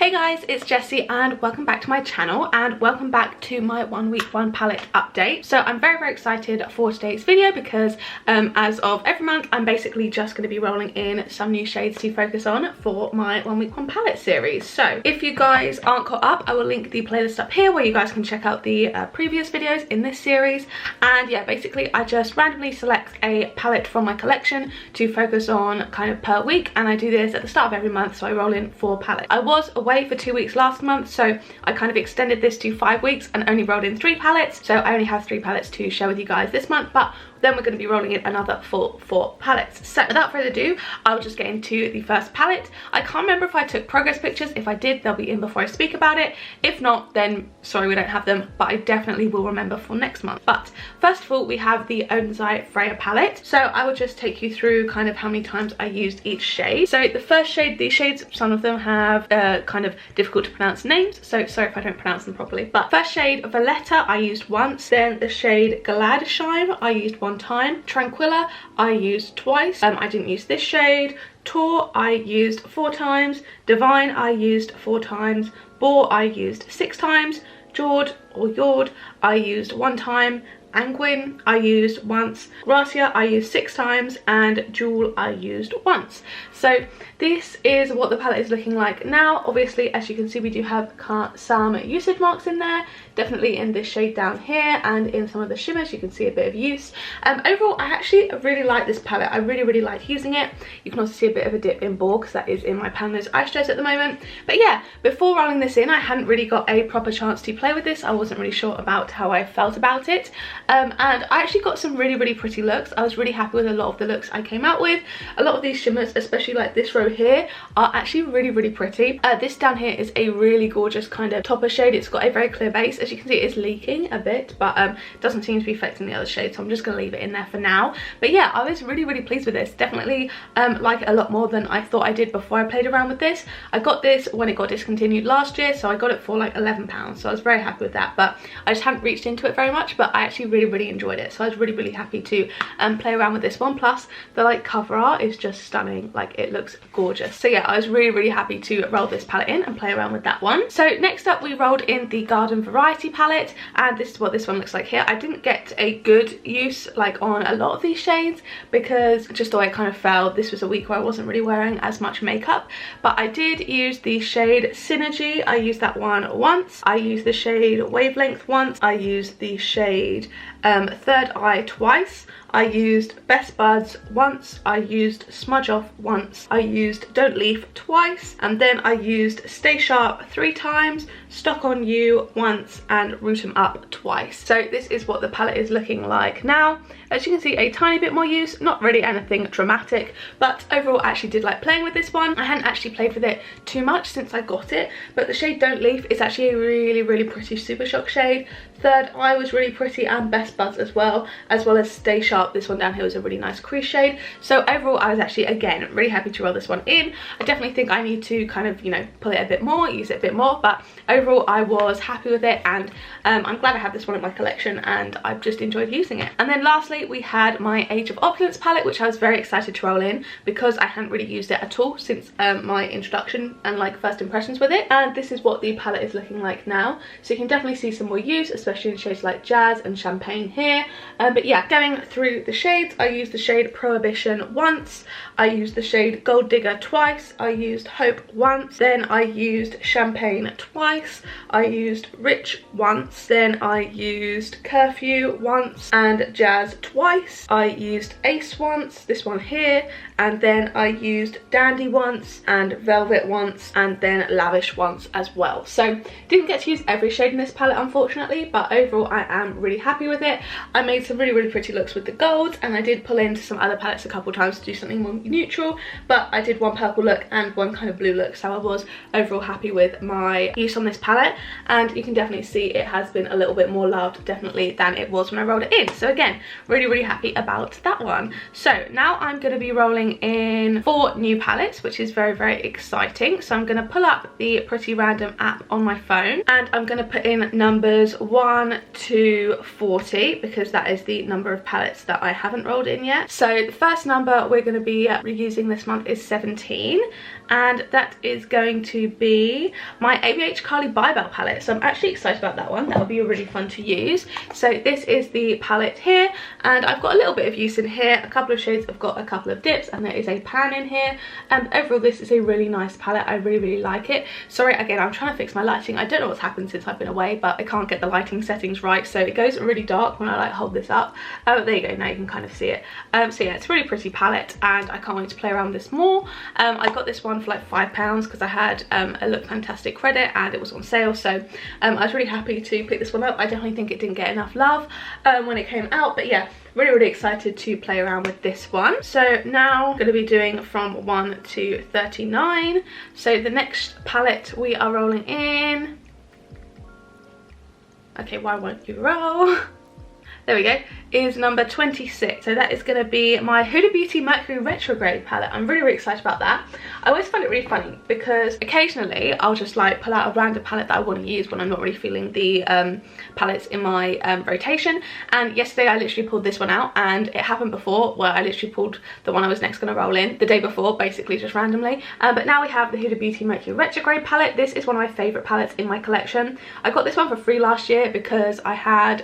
Hey guys, it's Jessie and welcome back to my channel and welcome back to my 1 week 1 palette update. So I'm very excited for today's video because as of every month I'm basically just going to be rolling in some new shades to focus on for my 1 week 1 palette series. So if you guys aren't caught up, I will link the playlist up here where you guys can check out the previous videos in this series. And yeah, basically I just randomly select a palette from my collection to focus on kind of per week, and I do this at the start of every month, so I roll in 4 palettes. I was away for 2 weeks last month, so I kind of extended this to 5 weeks and only rolled in 3 palettes, so I only have 3 palettes to share with you guys this month, but then we're going to be rolling in another full 4 palettes. So without further ado, I'll just get into the first palette. I can't remember if I took progress pictures. If I did, they'll be in before I speak about it. If not, then sorry, we don't have them, but I definitely will remember for next month. But first of all, we have the Onsai Freya palette. So I will just take you through kind of how many times I used each shade. So the first shade, these shades, some of them have kind of difficult to pronounce names, so sorry if I don't pronounce them properly. But first shade, Valletta, I used once. Then the shade Gladshime, I used 1 time. Tranquilla, I used twice. I didn't use this shade. Tor, I used 4 times. Divine, I used 4 times. Boar, I used 6 times. Jord or Yord, I used 1 time. Anguin, I used once. Gracia, I used 6 times, and Jewel, I used once. So this is what the palette is looking like now. Obviously, as you can see, we do have some usage marks in there, definitely in this shade down here, and in some of the shimmers you can see a bit of use. Overall, I actually really like this palette. I really like using it. You can also see a bit of a dip in Boar because that is in my Pan Those eyeshadows at the moment. But yeah, before rolling this in, I hadn't really got a proper chance to play with this. I wasn't really sure about how I felt about it. And I actually got some really pretty looks. I was really happy with a lot of the looks I came out with. A lot of these shimmers, especially like this row here, are actually really pretty. This down here is a really gorgeous kind of topper shade. It's got a very clear base. As you can see, it is leaking a bit, but doesn't seem to be affecting the other shades, so I'm just going to leave it in there for now. But yeah, I was really pleased with this. Definitely like it a lot more than I thought I did before I played around with this. I got this when it got discontinued last year, so I got it for like £11, so I was very happy with that. But I just hadn't reached into it very much, but I actually really enjoyed it, so I was really happy to play around with this one. Plus the like cover art is just stunning, like it looks gorgeous. So yeah, I was really happy to roll this palette in and play around with that one. So next up, we rolled in the Garden Variety palette, and this is what this one looks like here. I didn't get a good use like on a lot of these shades because just the way it kind of fell, this was a week where I wasn't really wearing as much makeup, but I did use the shade Synergy. I used that one once. I used the shade Wavelength once. I used the shade Third Eye twice. I used Best Buds once. I used Smudge Off once. I used Don't Leave twice, and then I used Stay Sharp 3 times, Stock on You once, and Root 'em Up twice. So this is what the palette is looking like now. As you can see, a tiny bit more use, not really anything dramatic, but overall I actually did like playing with this one. I hadn't actually played with it too much since I got it, but the shade Don't Leave is actually a really pretty Super Shock shade. Third Eye was really pretty, and Best Buds as well as Stay Sharp. This one down here was a really nice crease shade. So overall, I was actually, again, really happy to roll this one in. I definitely think I need to kind of, you know, pull it a bit more, use it a bit more, but overall I was happy with it, and I'm glad I have this one in my collection, and I've just enjoyed using it. And then lastly, we had my Age of Opulence palette, which I was very excited to roll in because I hadn't really used it at all since my introduction and like first impressions with it. And this is what the palette is looking like now. So you can definitely see some more use, especially in shades like Jazz and Champagne here. But yeah, going through the shades, I used the shade Prohibition once. I used the shade Gold Digger twice. I used Hope once. Then I used Champagne twice. I used Rich once. Then I used Curfew once and Jazz twice. I used Ace once, this one here, and then I used Dandy once and Velvet once, and then Lavish once as well. So didn't get to use every shade in this palette, unfortunately, but overall I am really happy with it. I made some really pretty looks with the golds, and I did pull into some other palettes a couple times to do something more neutral, but I did one purple look and one kind of blue look, so I was overall happy with my use on this palette. And you can definitely see it has been a little bit more loved definitely than it was when I rolled it in. So again, really happy about that one. So now I'm going to be rolling in 4 new palettes, which is very exciting. So I'm going to pull up the Pretty Random app on my phone, and I'm going to put in numbers 1 to 40 40 because that is the number of palettes that I haven't rolled in yet. So the first number we're going to be reusing this month is 17, and that is going to be my Carli Bybel palette. So I'm actually excited about that one. That'll be really fun to use. So this is the palette here, and I've got a little bit of use in here, a couple of shades, I've got a couple of dips, and there is a pan in here. And overall this is a really nice palette. I really like it. Sorry, again, I'm trying to fix my lighting. I don't know what's happened since I've been away, but I can't get the lighting settings right, so it goes really dark when I like hold this up. There you go, now you can kind of see it. So yeah, it's a really pretty palette, and I can't wait to play around with this more. I got this one for like £5 because I had a Look Fantastic credit and it was on sale, so I was really happy to pick this one up. I definitely think it didn't get enough love when it came out, but yeah, really excited to play around with this one. So now I'm going to be doing from 1 to 39. So the next palette we are rolling in, okay, why won't you roll? There we go, is number 26. So that is going to be my Huda Beauty Mercury Retrograde palette. I'm really excited about that. I always find it really funny because occasionally I'll just like pull out a random palette that I want to use when I'm not really feeling the palettes in my rotation. And yesterday I literally pulled this one out, and it happened before where I literally pulled the one I was next going to roll in the day before, basically just randomly. But now we have the Huda Beauty Mercury Retrograde palette. This is one of my favourite palettes in my collection. I got this one for free last year because I had,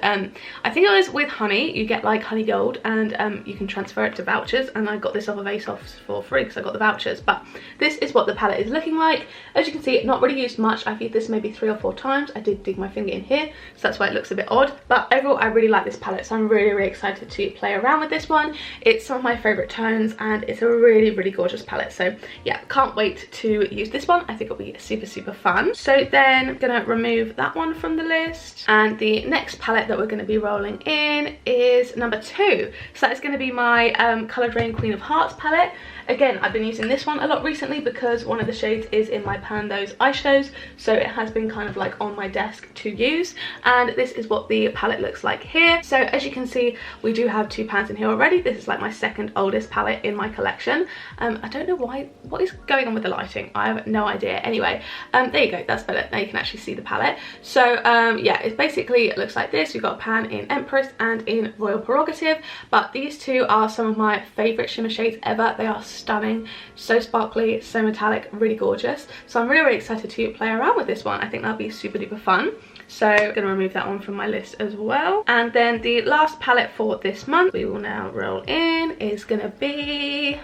I think it was with Honey, you get like Honey Gold, and you can transfer it to vouchers, and I got this off of ASOS for free because I got the vouchers. But this is what the palette is looking like. As you can see, not really used much. I've used this maybe 3 or 4 times. I did dig my finger in here, so that's why it looks a bit odd, but overall I really like this palette, so I'm really excited to play around with this one. It's some of my favorite tones, and it's a really gorgeous palette, so yeah, can't wait to use this one. I think it'll be super fun. So then I'm gonna remove that one from the list, and the next palette that we're going to be rolling in is number 2. So that is going to be my Coloured Rain Queen of Hearts palette. Again, I've been using this one a lot recently because one of the shades is in my Those eyeshadows, so it has been kind of like on my desk to use, and this is what the palette looks like here. So as you can see, we do have 2 pans in here already. This is like my second oldest palette in my collection. I don't know what is going on with the lighting. I have no idea. Anyway, there you go, that's better. Now you can actually see the palette. So yeah, it basically looks like this. We've got a pan in Empress and in Royal Prerogative, but these 2 are some of my favorite shimmer shades ever. They are stunning, so sparkly, so metallic, really gorgeous. So I'm really excited to play around with this one. I think that'll be super duper fun. So I'm going to remove that one from my list as well. And then the last palette for this month we will now roll in is going to be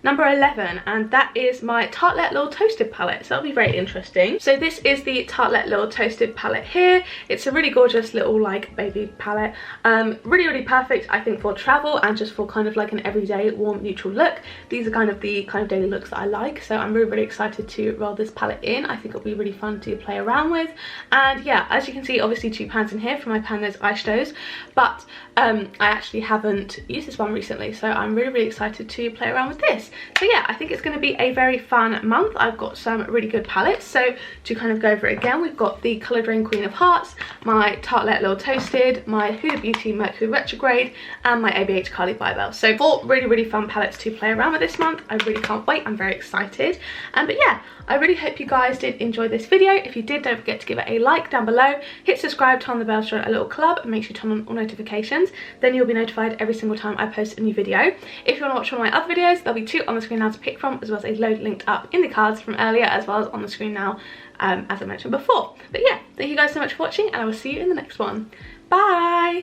number 11, and that is my Tartelette Little Toasted palette, so that'll be very interesting. So this is the Tartelette Little Toasted palette here. It's a really gorgeous little like baby palette, really perfect I think for travel and just for kind of like an everyday warm neutral look. These are kind of the daily looks that I like, so I'm really excited to roll this palette in. I think it'll be really fun to play around with. And yeah, as you can see, obviously 2 pans in here for my Those eyeshadows, but I actually haven't used this one recently, so I'm really excited to play around with this. So yeah, I think it's going to be a very fun month. I've got some really good palettes, so to kind of go over it again, we've got the Coloured Rain Queen of Hearts, my Tartelette Little Toasted, my Huda Beauty Mercury Retrograde, and my Carli Bybel. So 4 really fun palettes to play around with this month. I really can't wait. I'm very excited. But yeah, I really hope you guys did enjoy this video. If you did, don't forget to give it a like down below, hit subscribe, turn on the bell to join a little club, and make sure you turn on all notifications. Then you'll be notified every single time I post a new video. If you want to watch one of my other videos, there'll be 2 on the screen now to pick from, as well as a load linked up in the cards from earlier, as well as on the screen now, as I mentioned before. But yeah, thank you guys so much for watching, and I will see you in the next one. Bye!